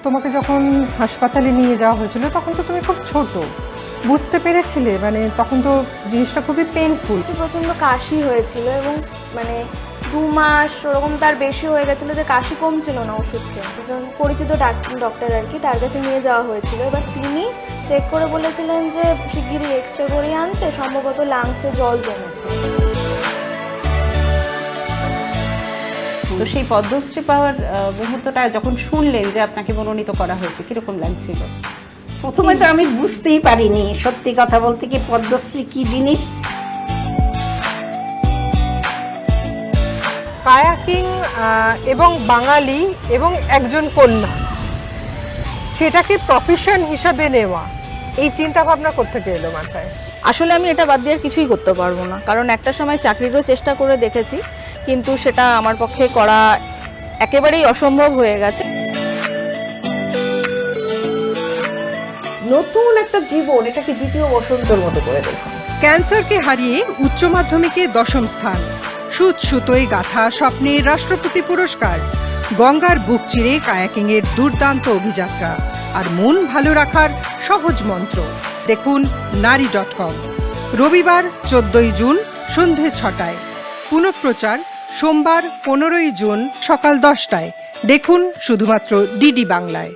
তোমাকে যখন হাসপাতালে নিয়ে যাওয়া হয়েছিল তখন তো তুমি খুব ছোট, বুঝতে পেরেছিলে? মানে তখন তো জিনিসটা খুবই পেইনফুল। প্রচণ্ড কাশি হয়েছিল এবং মানে 2 মাস ওরকম তার বেশি হয়ে গেছিলো, যে কাশি কমছিল না ওষুধ খেয়ে। একজন পরিচিত ডক্টর আর কি, তার কাছে নিয়ে যাওয়া হয়েছিল। এবার তিনি চেক করে বলেছিলেন যে শিগগিরই এক্সরে করিয়ে আনতে, সম্ভবত লাংসে জল জমেছে। তো সেই পদ্মশ্রী পাওয়ার মুহূর্তটা যখন শুনলেন যে আপনাকে মনোনীত করা হয়েছে, কিরকম লাগছিল? প্রথমে তো আমি বুঝতেই পারিনি, সত্যি কথা বলতে কি পদ্মশ্রী কি জিনিস। কায়াকিং এবং বাঙালি এবং একজন কন্যা, সেটাকে প্রফেশন হিসাবে নেওয়া, এই চিন্তা ভাবনা কোত্থেকে এলো মাথায়? আসলে আমি এটা বাদ দিয়ে আর কিছুই করতে পারবো না, কারণ একটা সময় চাকরিরও চেষ্টা করে দেখেছি, কিন্তু সেটা আমার পক্ষে করা একেবারেই অসম্ভব হয়ে গেছে। নতুন একটা জীবন, এটাকে দ্বিতীয় বসন্তের মতো করে দেখুন। ক্যান্সারকে হারিয়ে উচ্চ মাধ্যমিকে 10ম স্থান, সুত সুতোয় গাথা স্বপ্নের রাষ্ট্রপতি পুরস্কার, গঙ্গার বুক চিরে কায়াকিংয়ের দুর্দান্ত অভিযাত্রা, আর মন ভালো রাখার সহজ মন্ত্র। দেখুন নারী.com। রবিবার 14ই জুন সন্ধে 6টায়, পুনঃপ্রচার সোমবার 15ই জুন সকাল 10টায়। দেখুন শুধুমাত্র ডিডি বাংলায়।